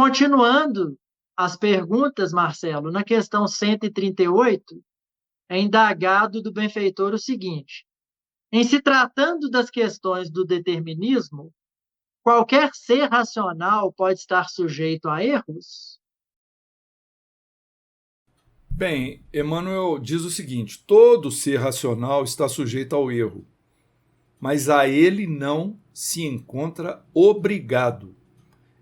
continuando as perguntas, Marcelo, na questão 138, é indagado do benfeitor o seguinte: em se tratando das questões do determinismo, qualquer ser racional pode estar sujeito a erros? Bem, Emmanuel diz o seguinte: todo ser racional está sujeito ao erro, mas a ele não se encontra obrigado.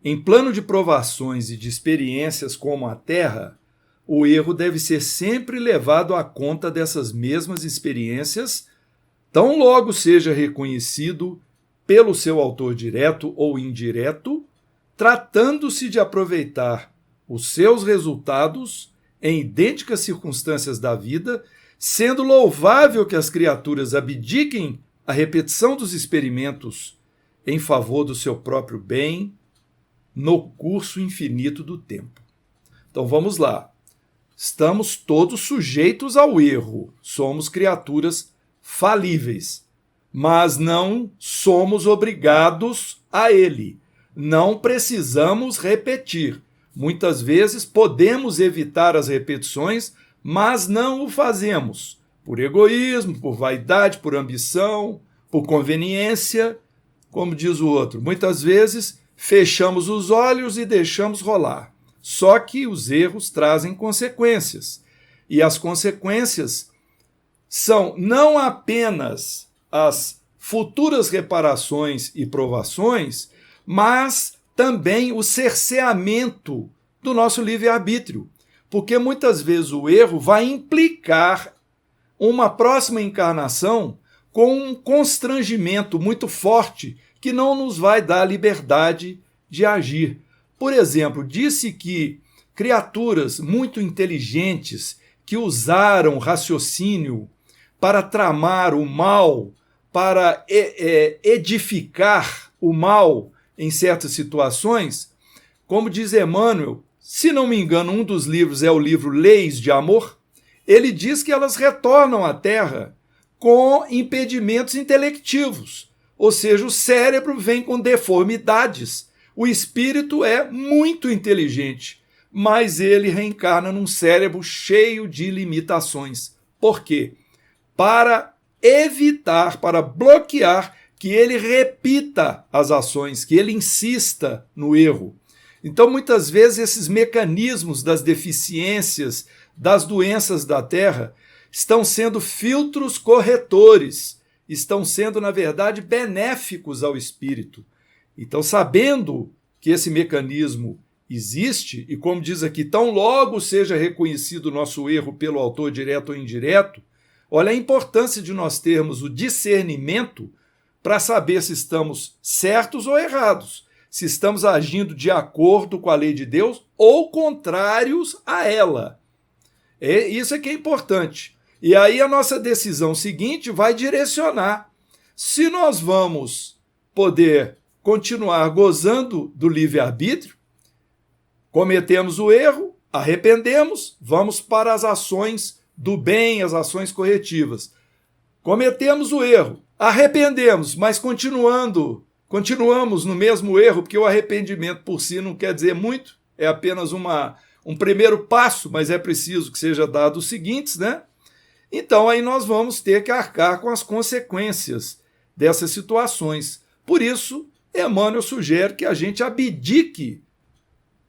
Em plano de provações e de experiências como a Terra, o erro deve ser sempre levado à conta dessas mesmas experiências, tão logo seja reconhecido pelo seu autor direto ou indireto, tratando-se de aproveitar os seus resultados em idênticas circunstâncias da vida, sendo louvável que as criaturas abdiquem a repetição dos experimentos em favor do seu próprio bem no curso infinito do tempo. Então vamos lá. Estamos todos sujeitos ao erro, somos criaturas falíveis, mas não somos obrigados a ele. Não precisamos repetir. Muitas vezes podemos evitar as repetições, mas não o fazemos por egoísmo, por vaidade, por ambição, por conveniência. Como diz o outro, muitas vezes fechamos os olhos e deixamos rolar. Só que os erros trazem consequências. E as consequências são não apenas as futuras reparações e provações, mas também o cerceamento do nosso livre-arbítrio. Porque muitas vezes o erro vai implicar uma próxima encarnação com um constrangimento muito forte que não nos vai dar liberdade de agir. Por exemplo, disse que criaturas muito inteligentes que usaram raciocínio para tramar o mal, para edificar o mal em certas situações, como diz Emmanuel, se não me engano, um dos livros é o livro Leis de Amor, ele diz que elas retornam à Terra com impedimentos intelectivos, ou seja, o cérebro vem com deformidades. O espírito é muito inteligente, mas ele reencarna num cérebro cheio de limitações. Por quê? Para evitar, para bloquear que ele repita as ações, que ele insista no erro. Então, muitas vezes, esses mecanismos das deficiências, das doenças da Terra, estão sendo filtros corretores, estão sendo, na verdade, benéficos ao espírito. Então, sabendo que esse mecanismo existe, e como diz aqui, tão logo seja reconhecido o nosso erro pelo autor direto ou indireto, olha a importância de nós termos o discernimento para saber se estamos certos ou errados, se estamos agindo de acordo com a lei de Deus ou contrários a ela. Isso é que é importante. E aí a nossa decisão seguinte vai direcionar se nós vamos poder continuar gozando do livre-arbítrio, cometemos o erro, arrependemos, vamos para as ações do bem, as ações corretivas. Cometemos o erro, arrependemos, mas continuamos no mesmo erro, porque o arrependimento por si não quer dizer muito, é apenas um primeiro passo, mas é preciso que seja dado os seguintes, né? Então aí nós vamos ter que arcar com as consequências dessas situações. Por isso, Emmanuel sugere que a gente abdique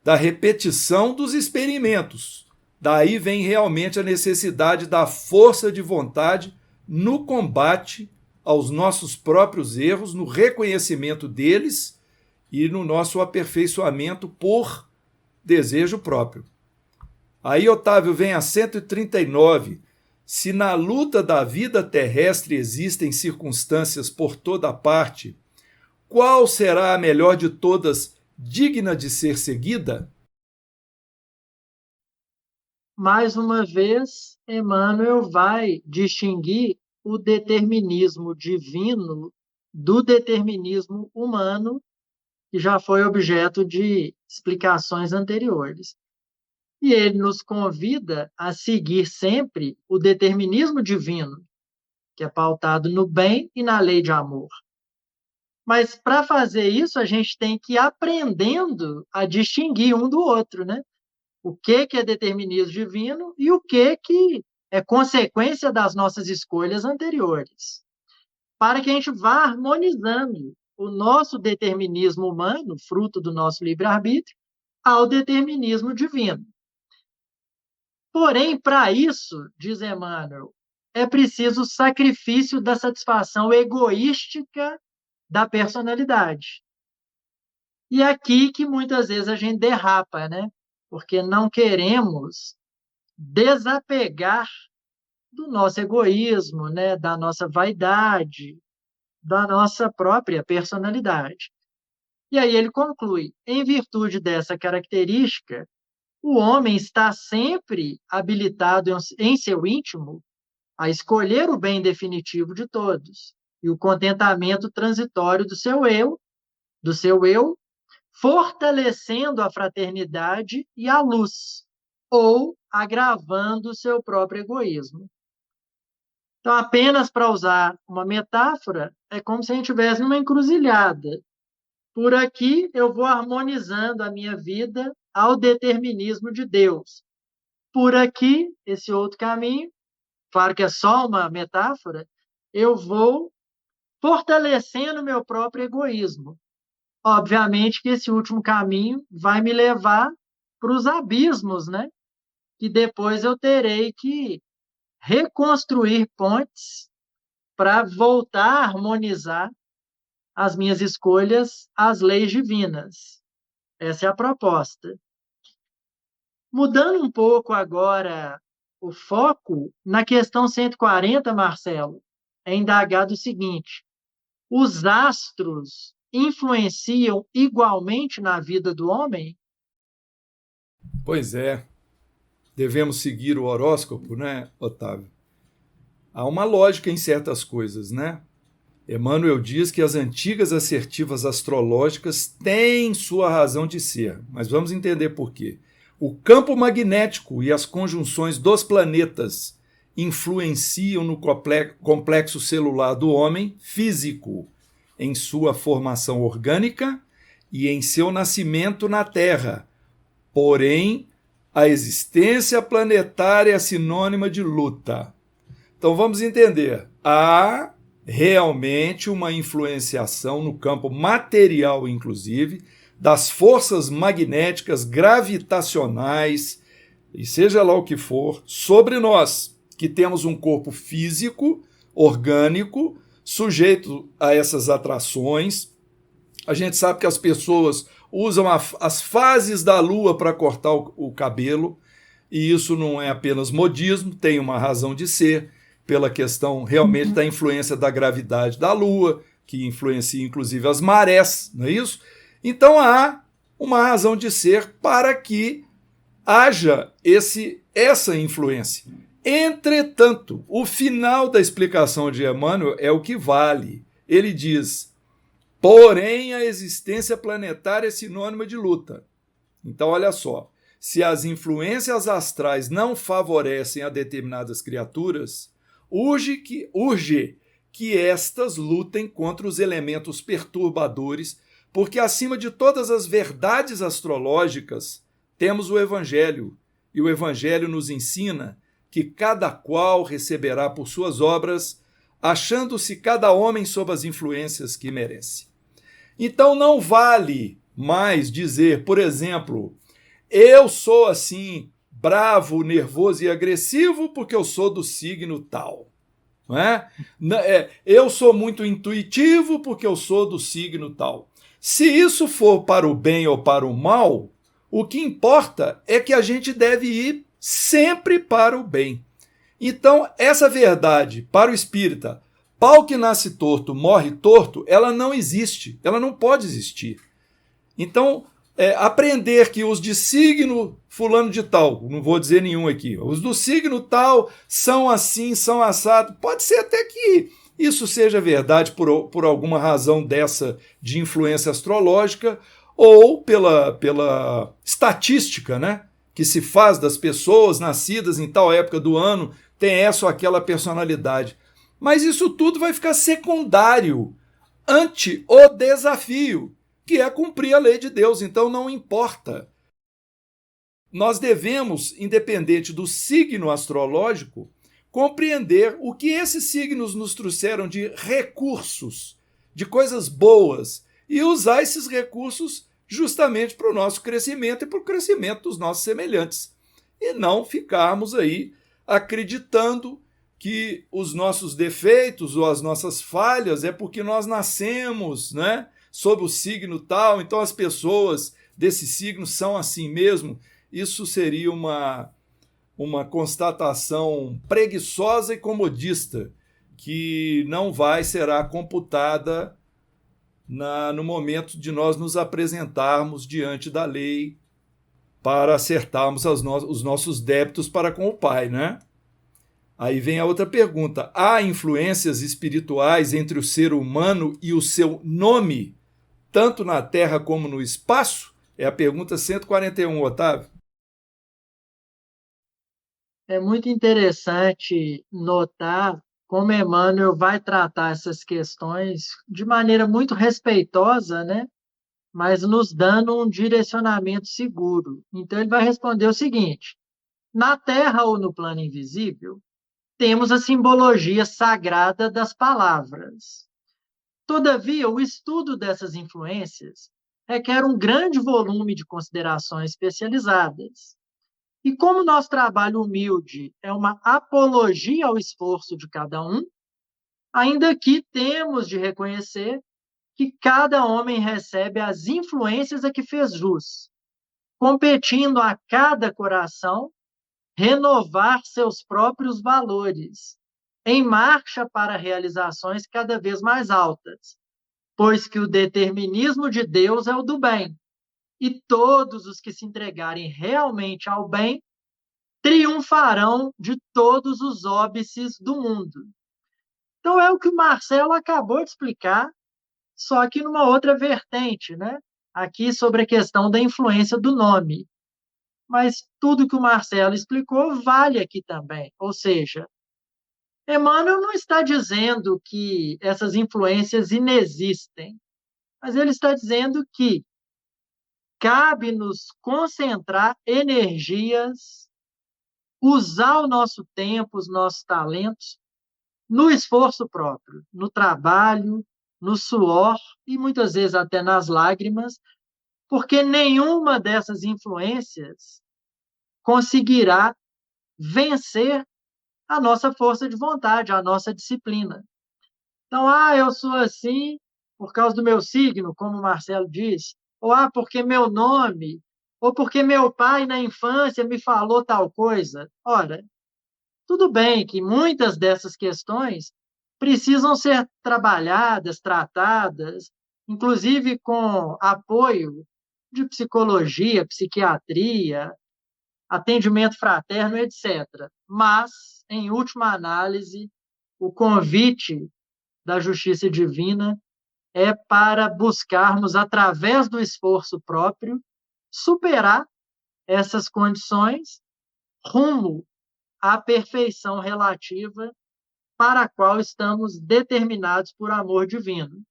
da repetição dos experimentos. Daí vem realmente a necessidade da força de vontade no combate aos nossos próprios erros, no reconhecimento deles e no nosso aperfeiçoamento por desejo próprio. Aí, Otávio, vem a 139. Se na luta da vida terrestre existem circunstâncias por toda parte, qual será a melhor de todas, digna de ser seguida? Mais uma vez, Emmanuel vai distinguir o determinismo divino do determinismo humano, que já foi objeto de explicações anteriores. E ele nos convida a seguir sempre o determinismo divino, que é pautado no bem e na lei de amor. Mas para fazer isso, a gente tem que ir aprendendo a distinguir um do outro, né? O que é determinismo divino e o que é consequência das nossas escolhas anteriores, para que a gente vá harmonizando o nosso determinismo humano, fruto do nosso livre-arbítrio, ao determinismo divino. Porém, para isso, diz Emmanuel, é preciso o sacrifício da satisfação egoística da personalidade. E é aqui que muitas vezes a gente derrapa, né? Porque não queremos desapegar do nosso egoísmo, né? Da nossa vaidade, da nossa própria personalidade. E aí ele conclui: em virtude dessa característica, o homem está sempre habilitado em seu íntimo a escolher o bem definitivo de todos e o contentamento transitório do seu eu, fortalecendo a fraternidade e a luz, ou agravando o seu próprio egoísmo. Então, apenas para usar uma metáfora, é como se a gente estivesse numa encruzilhada. Por aqui, eu vou harmonizando a minha vida ao determinismo de Deus. Por aqui, esse outro caminho, claro que é só uma metáfora, eu vou fortalecendo meu próprio egoísmo. Obviamente que esse último caminho vai me levar para os abismos, né? Que depois eu terei que reconstruir pontes para voltar a harmonizar as minhas escolhas às leis divinas. Essa é a proposta. Mudando um pouco agora o foco, na questão 140, Marcelo, é indagado o seguinte: os astros influenciam igualmente na vida do homem? Pois é, devemos seguir o horóscopo, né, Otávio? Há uma lógica em certas coisas, né? Emmanuel diz que as antigas assertivas astrológicas têm sua razão de ser, mas vamos entender por quê. O campo magnético e as conjunções dos planetas influenciam no complexo celular do homem físico, em sua formação orgânica e em seu nascimento na Terra. Porém, a existência planetária é sinônima de luta. Então vamos entender. Há realmente uma influenciação no campo material, inclusive, das forças magnéticas, gravitacionais, e seja lá o que for, sobre nós, que temos um corpo físico, orgânico, sujeito a essas atrações. A gente sabe que as pessoas usam as fases da lua para cortar o cabelo, e isso não é apenas modismo, tem uma razão de ser, pela questão realmente da influência da gravidade da Lua, que influencia inclusive as marés, não é isso? Então há uma razão de ser para que haja essa influência. Entretanto, o final da explicação de Emmanuel é o que vale. Ele diz: porém, a existência planetária é sinônima de luta. Então, olha só, se as influências astrais não favorecem a determinadas criaturas, urge que estas lutem contra os elementos perturbadores, porque acima de todas as verdades astrológicas temos o Evangelho, e o Evangelho nos ensina que cada qual receberá por suas obras, achando-se cada homem sob as influências que merece. Então não vale mais dizer, por exemplo, eu sou assim, bravo, nervoso e agressivo porque eu sou do signo tal. Não é? Eu sou muito intuitivo porque eu sou do signo tal. Se isso for para o bem ou para o mal, o que importa é que a gente deve ir sempre para o bem. Então, essa verdade para o espírita, pau que nasce torto, morre torto, ela não existe, ela não pode existir. Então, aprender que os de signo fulano de tal, não vou dizer nenhum aqui, os do signo tal são assim, são assado, pode ser até que isso seja verdade por alguma razão dessa de influência astrológica ou pela estatística, né, que se faz das pessoas nascidas em tal época do ano, tem essa ou aquela personalidade. Mas isso tudo vai ficar secundário ante o desafio, que é cumprir a lei de Deus. Então não importa. Nós devemos, independente do signo astrológico, compreender o que esses signos nos trouxeram de recursos, de coisas boas, e usar esses recursos justamente para o nosso crescimento e para o crescimento dos nossos semelhantes. E não ficarmos aí acreditando que os nossos defeitos ou as nossas falhas é porque nós nascemos, né, sob o signo tal, então as pessoas desse signo são assim mesmo. Isso seria uma constatação preguiçosa e comodista, que não será computada no momento de nós nos apresentarmos diante da lei para acertarmos os nossos débitos para com o Pai, né? Aí vem a outra pergunta. Há influências espirituais entre o ser humano e o seu nome, tanto na Terra como no espaço? É a pergunta 141, Otávio. É muito interessante notar como Emmanuel vai tratar essas questões de maneira muito respeitosa, né? Mas nos dando um direcionamento seguro. Então, ele vai responder o seguinte: na Terra ou no plano invisível, temos a simbologia sagrada das palavras. Todavia, o estudo dessas influências requer um grande volume de considerações especializadas. E como nosso trabalho humilde é uma apologia ao esforço de cada um, ainda que temos de reconhecer que cada homem recebe as influências a que fez jus, competindo a cada coração renovar seus próprios valores, em marcha para realizações cada vez mais altas, pois que o determinismo de Deus é o do bem, e todos os que se entregarem realmente ao bem triunfarão de todos os óbices do mundo. Então é o que o Marcelo acabou de explicar, só que numa outra vertente, né? Aqui sobre a questão da influência do nome. Mas tudo que o Marcelo explicou vale aqui também. Ou seja, Emmanuel não está dizendo que essas influências inexistem, mas ele está dizendo que cabe-nos concentrar energias, usar o nosso tempo, os nossos talentos, no esforço próprio, no trabalho, no suor e muitas vezes até nas lágrimas, porque nenhuma dessas influências conseguirá vencer a nossa força de vontade, a nossa disciplina. Então, eu sou assim por causa do meu signo, como o Marcelo disse, ou porque meu nome, ou porque meu pai na infância me falou tal coisa. Ora, tudo bem que muitas dessas questões precisam ser trabalhadas, tratadas, inclusive com apoio de psicologia, psiquiatria, atendimento fraterno, etc. Mas, em última análise, o convite da justiça divina é para buscarmos, através do esforço próprio, superar essas condições rumo à perfeição relativa para a qual estamos determinados por amor divino.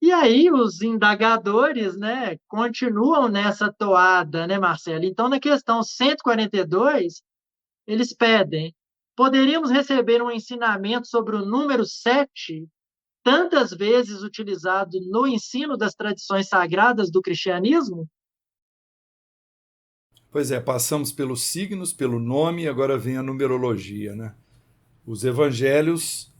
E aí os indagadores, né, continuam nessa toada, né, Marcelo? Então, na questão 142, eles pedem: poderíamos receber um ensinamento sobre o número 7, tantas vezes utilizado no ensino das tradições sagradas do cristianismo? Pois é, passamos pelos signos, pelo nome, e agora vem a numerologia, né? Os evangelhos,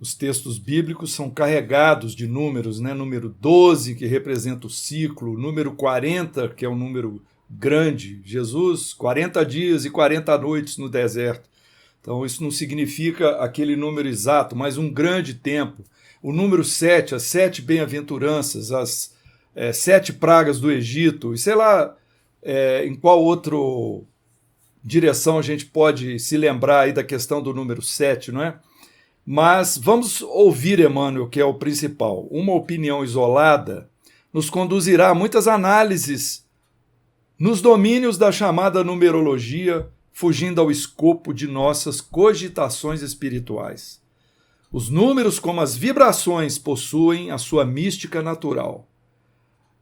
os textos bíblicos são carregados de números, né? Número 12, que representa o ciclo, número 40, que é um número grande. Jesus, 40 dias e 40 noites no deserto. Então, isso não significa aquele número exato, mas um grande tempo. O número 7, as 7 bem-aventuranças, as 7 pragas do Egito, e sei lá em qual outra direção a gente pode se lembrar aí da questão do número 7, não é? Mas vamos ouvir Emmanuel, que é o principal. Uma opinião isolada nos conduzirá a muitas análises nos domínios da chamada numerologia, fugindo ao escopo de nossas cogitações espirituais. Os números, como as vibrações, possuem a sua mística natural.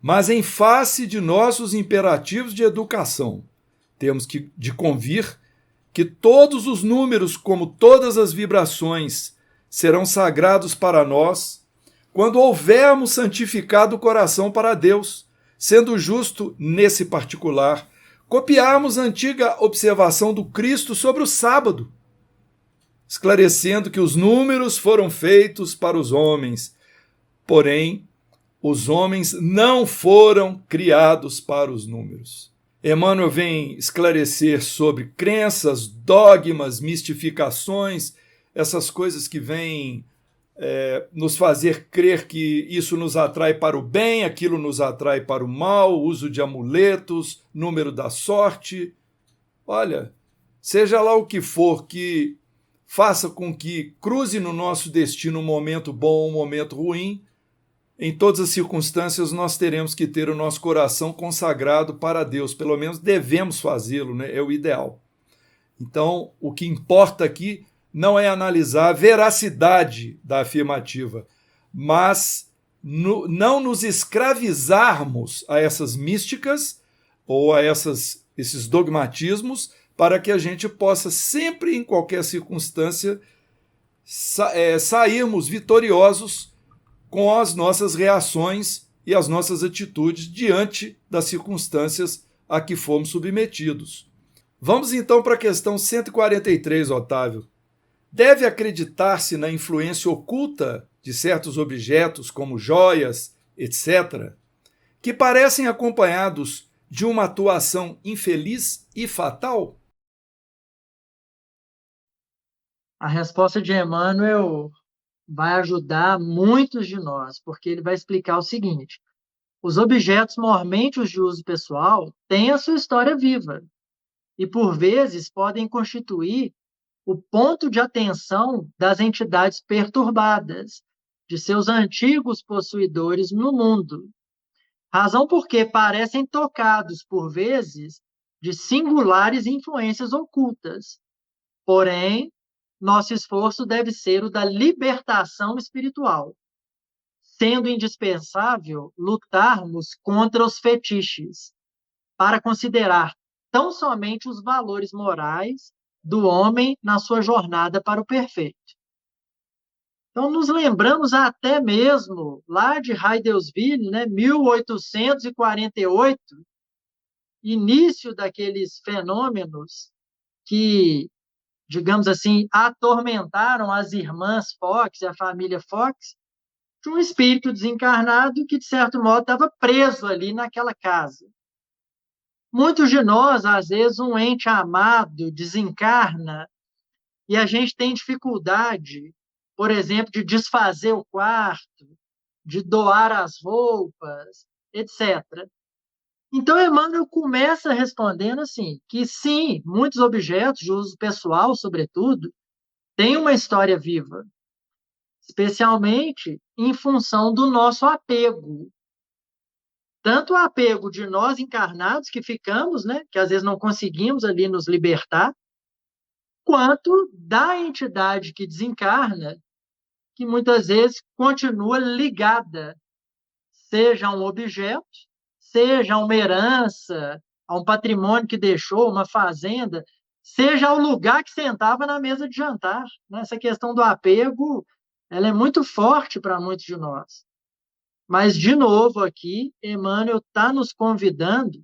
Mas em face de nossos imperativos de educação, temos de convir que todos os números, como todas as vibrações, serão sagrados para nós quando houvermos santificado o coração para Deus, sendo justo, nesse particular, copiarmos a antiga observação do Cristo sobre o sábado, esclarecendo que os números foram feitos para os homens, porém, os homens não foram criados para os números. Emmanuel vem esclarecer sobre crenças, dogmas, mistificações, essas coisas que vêm nos fazer crer que isso nos atrai para o bem, aquilo nos atrai para o mal, uso de amuletos, número da sorte. Olha, seja lá o que for que faça com que cruze no nosso destino um momento bom ou um momento ruim, em todas as circunstâncias nós teremos que ter o nosso coração consagrado para Deus, pelo menos devemos fazê-lo, né? É o ideal. Então, o que importa aqui não é analisar a veracidade da afirmativa, mas não nos escravizarmos a essas místicas ou a esses dogmatismos, para que a gente possa sempre, em qualquer circunstância, sairmos vitoriosos com as nossas reações e as nossas atitudes diante das circunstâncias a que fomos submetidos. Vamos então para a questão 143, Otávio. Deve acreditar-se na influência oculta de certos objetos, como joias, etc., que parecem acompanhados de uma atuação infeliz e fatal? A resposta de Emmanuel vai ajudar muitos de nós, porque ele vai explicar o seguinte: os objetos mormente os de uso pessoal têm a sua história viva e, por vezes, podem constituir o ponto de atenção das entidades perturbadas, de seus antigos possuidores no mundo. Razão porque parecem tocados, por vezes, de singulares influências ocultas. Porém, nosso esforço deve ser o da libertação espiritual, sendo indispensável lutarmos contra os fetiches, para considerar tão somente os valores morais do homem na sua jornada para o perfeito. Então, nos lembramos até mesmo lá de Hydelsville, né, 1848, início daqueles fenômenos que, digamos assim, atormentaram as irmãs Fox e a família Fox, de um espírito desencarnado que, de certo modo, estava preso ali naquela casa. Muitos de nós, às vezes, um ente amado desencarna e a gente tem dificuldade, por exemplo, de desfazer o quarto, de doar as roupas, etc. Então, Emmanuel começa respondendo assim, que sim, muitos objetos de uso pessoal, sobretudo, têm uma história viva, especialmente em função do nosso apego. Tanto o apego de nós encarnados que ficamos, né, que às vezes não conseguimos ali nos libertar, quanto da entidade que desencarna, que muitas vezes continua ligada, seja a um objeto, seja a uma herança, a um patrimônio que deixou, uma fazenda, seja ao lugar que sentava na mesa de jantar. Essa questão do apego, ela é muito forte para muitos de nós. Mas, de novo aqui, Emmanuel está nos convidando,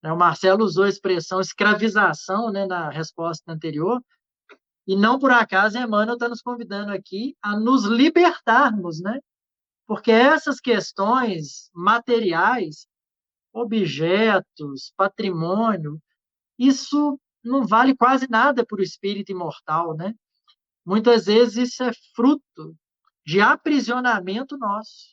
né, o Marcelo usou a expressão escravização, né, na resposta anterior, e não por acaso Emmanuel está nos convidando aqui a nos libertarmos, né? Porque essas questões materiais, objetos, patrimônio, isso não vale quase nada para o espírito imortal, né? Muitas vezes isso é fruto de aprisionamento nosso.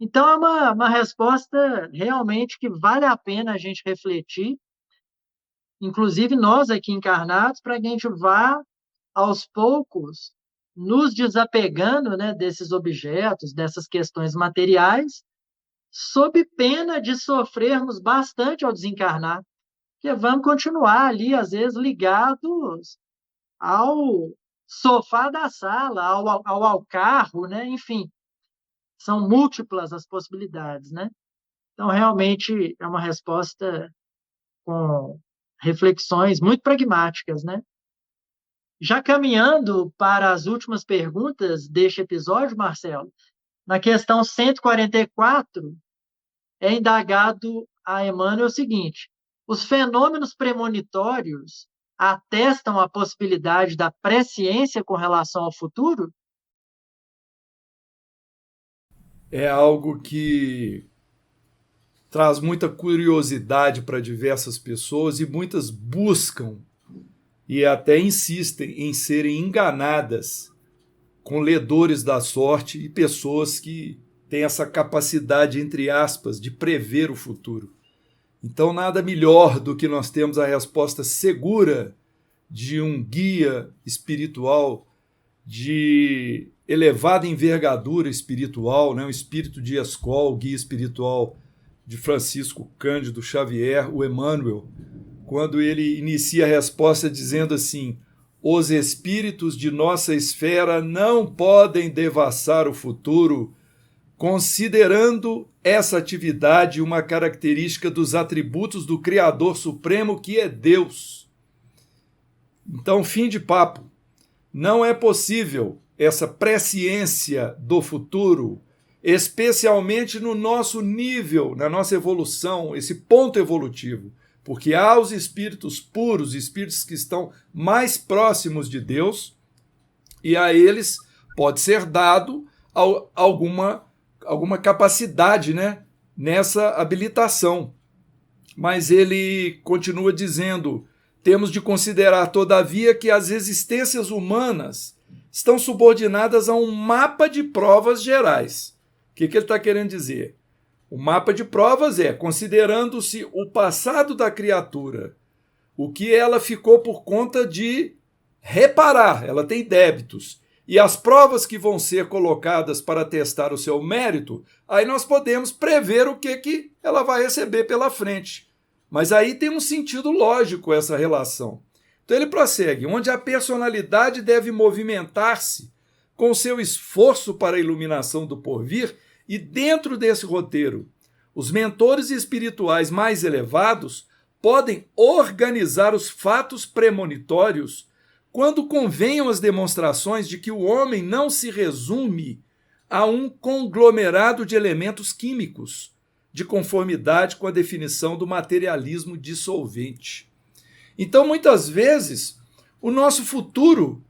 Então, é uma resposta realmente que vale a pena a gente refletir, inclusive nós aqui encarnados, para que a gente vá, aos poucos, nos desapegando, né, desses objetos, dessas questões materiais, sob pena de sofrermos bastante ao desencarnar, porque vamos continuar ali, às vezes, ligados ao sofá da sala ao carro, né? Enfim, são múltiplas as possibilidades, né? Então, realmente, é uma resposta com reflexões muito pragmáticas, né? Já caminhando para as últimas perguntas deste episódio, Marcelo, na questão 144, é indagado a Emmanuel o seguinte: os fenômenos premonitórios atestam a possibilidade da presciência com relação ao futuro? É algo que traz muita curiosidade para diversas pessoas e muitas buscam e até insistem em serem enganadas com ledores da sorte e pessoas que têm essa capacidade, entre aspas, de prever o futuro. Então, nada melhor do que nós termos a resposta segura de um guia espiritual de elevada envergadura espiritual, né? O espírito de Escol, o guia espiritual de Francisco Cândido Xavier, o Emmanuel, quando ele inicia a resposta dizendo assim: os espíritos de nossa esfera não podem devassar o futuro, considerando essa atividade uma característica dos atributos do Criador Supremo, que é Deus. Então, fim de papo. Não é possível essa presciência do futuro, especialmente no nosso nível, na nossa evolução, esse ponto evolutivo. Porque há os espíritos puros, espíritos que estão mais próximos de Deus, e a eles pode ser dado alguma capacidade, né, nessa habilitação. Mas ele continua dizendo: temos de considerar, todavia, que as existências humanas estão subordinadas a um mapa de provas gerais. O que ele está querendo dizer? O mapa de provas é, considerando-se o passado da criatura, o que ela ficou por conta de reparar, ela tem débitos, e as provas que vão ser colocadas para testar o seu mérito, aí nós podemos prever o que ela vai receber pela frente. Mas aí tem um sentido lógico essa relação. Então ele prossegue: onde a personalidade deve movimentar-se com seu esforço para a iluminação do porvir, e dentro desse roteiro, os mentores espirituais mais elevados podem organizar os fatos premonitórios quando convenham as demonstrações de que o homem não se resume a um conglomerado de elementos químicos, de conformidade com a definição do materialismo dissolvente. Então, muitas vezes, o nosso futuro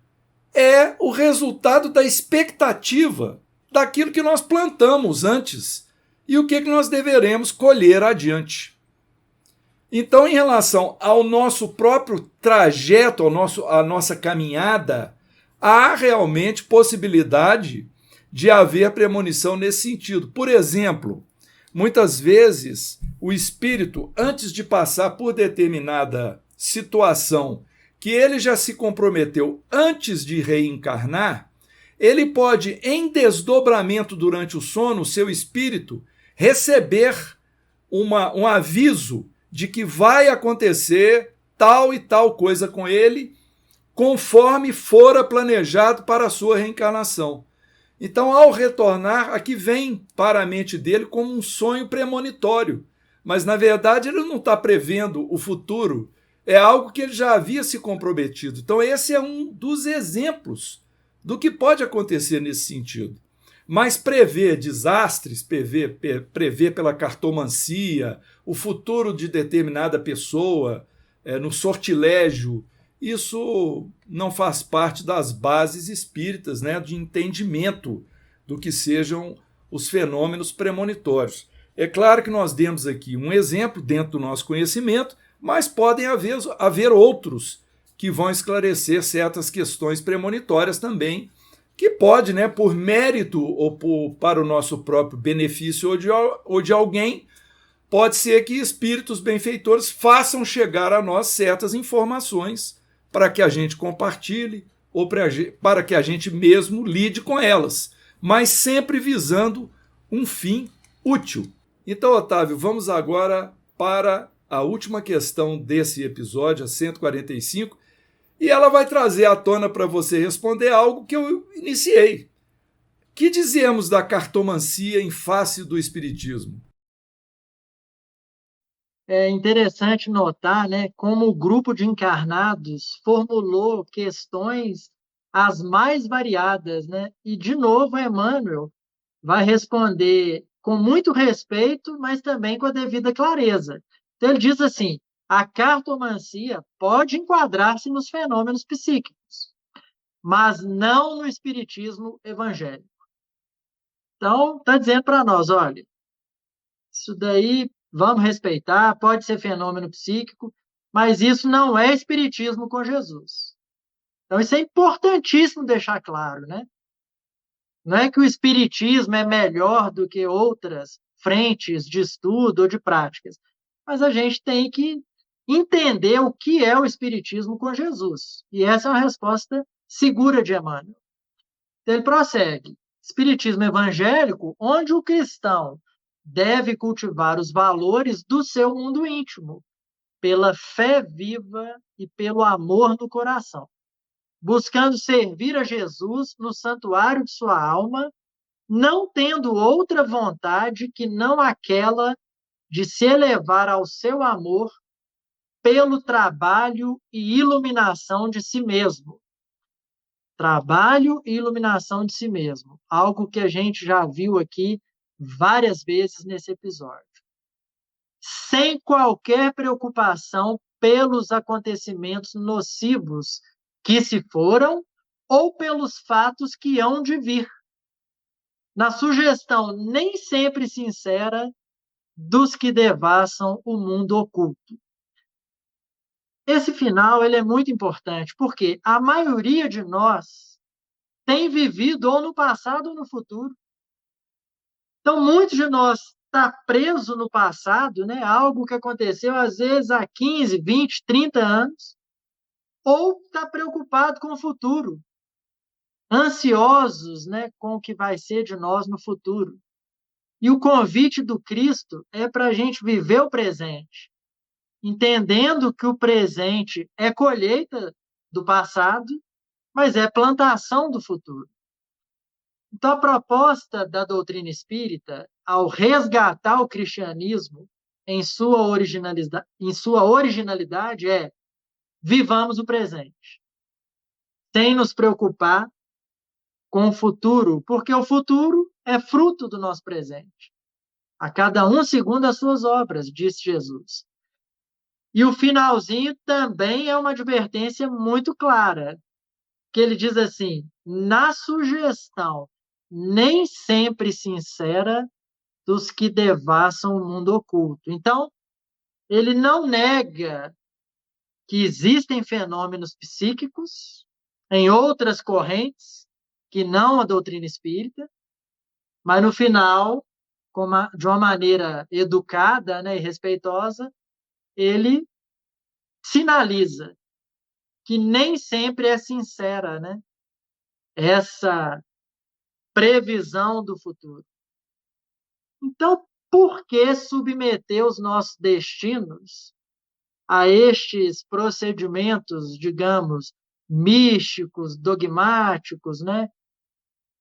é o resultado da expectativa daquilo que nós plantamos antes e o que nós deveremos colher adiante. Então, em relação ao nosso próprio trajeto, à nossa caminhada, há realmente possibilidade de haver premonição nesse sentido. Por exemplo, muitas vezes o espírito, antes de passar por determinada situação que ele já se comprometeu antes de reencarnar, ele pode, em desdobramento durante o sono, o seu espírito receber um aviso de que vai acontecer tal e tal coisa com ele, conforme fora planejado para a sua reencarnação. Então, ao retornar, aqui vem para a mente dele como um sonho premonitório. Mas, na verdade, ele não está prevendo o futuro, é algo que ele já havia se comprometido. Então, esse é um dos exemplos do que pode acontecer nesse sentido. Mas prever desastres, prever pela cartomancia, o futuro de determinada pessoa, no sortilégio, isso não faz parte das bases espíritas, né, de entendimento do que sejam os fenômenos premonitórios. É claro que nós demos aqui um exemplo dentro do nosso conhecimento, mas podem haver outros que vão esclarecer certas questões premonitórias também, que pode, né, por mérito ou para o nosso próprio benefício ou de alguém, pode ser que espíritos benfeitores façam chegar a nós certas informações para que a gente compartilhe ou para que a gente mesmo lide com elas, mas sempre visando um fim útil. Então, Otávio, vamos agora para a última questão desse episódio, a 145, E ela vai trazer à tona para você responder algo que eu iniciei. Que dizemos da cartomancia em face do espiritismo? É interessante notar, né, como o grupo de encarnados formulou questões as mais variadas, né? E, de novo, Emmanuel vai responder com muito respeito, mas também com a devida clareza. Então, ele diz assim: a cartomancia pode enquadrar-se nos fenômenos psíquicos, mas não no espiritismo evangélico. Então, está dizendo para nós: olha, isso daí vamos respeitar, pode ser fenômeno psíquico, mas isso não é espiritismo com Jesus. Então, isso é importantíssimo deixar claro, né? Não é que o espiritismo é melhor do que outras frentes de estudo ou de práticas, mas a gente tem que entender o que é o espiritismo com Jesus. E essa é uma resposta segura de Emmanuel. Então, ele prossegue: espiritismo evangélico, onde o cristão deve cultivar os valores do seu mundo íntimo, pela fé viva e pelo amor no coração, buscando servir a Jesus no santuário de sua alma, não tendo outra vontade que não aquela de se elevar ao seu amor pelo trabalho e iluminação de si mesmo. Trabalho e iluminação de si mesmo, algo que a gente já viu aqui várias vezes nesse episódio. Sem qualquer preocupação pelos acontecimentos nocivos que se foram ou pelos fatos que hão de vir, na sugestão nem sempre sincera dos que devassam o mundo oculto. Esse final ele é muito importante, porque a maioria de nós tem vivido ou no passado ou no futuro. Então, muitos de nós está preso no passado, né? Algo que aconteceu às vezes há 15, 20, 30 anos, ou está preocupado com o futuro, ansiosos, né, com o que vai ser de nós no futuro. E o convite do Cristo é para a gente viver o presente, entendendo que o presente é colheita do passado, mas é plantação do futuro. Então, a proposta da doutrina espírita, ao resgatar o cristianismo em sua originalidade, é: vivamos o presente, sem nos preocupar com o futuro, porque o futuro é fruto do nosso presente. A cada um segundo as suas obras, disse Jesus. E o finalzinho também é uma advertência muito clara, que ele diz assim: na sugestão nem sempre sincera dos que devassam o mundo oculto. Então, ele não nega que existem fenômenos psíquicos em outras correntes que não a doutrina espírita, mas no final, de uma maneira educada, né, e respeitosa, ele sinaliza que nem sempre é sincera, né, essa previsão do futuro. Então, por que submeter os nossos destinos a estes procedimentos, digamos, místicos, dogmáticos, né?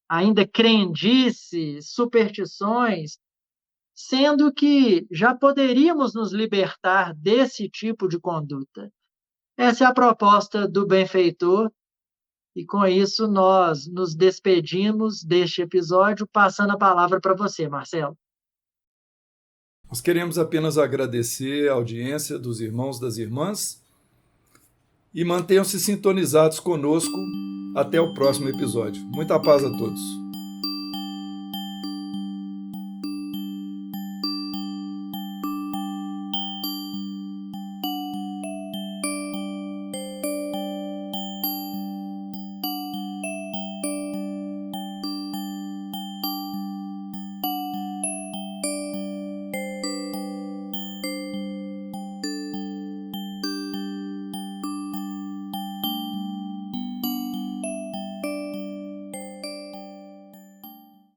Ainda crendices, superstições, sendo que já poderíamos nos libertar desse tipo de conduta? Essa é a proposta do benfeitor, e com isso nós nos despedimos deste episódio, passando a palavra para você, Marcelo. Nós queremos apenas agradecer a audiência dos irmãos e das irmãs e mantenham-se sintonizados conosco até o próximo episódio. Muita paz a todos.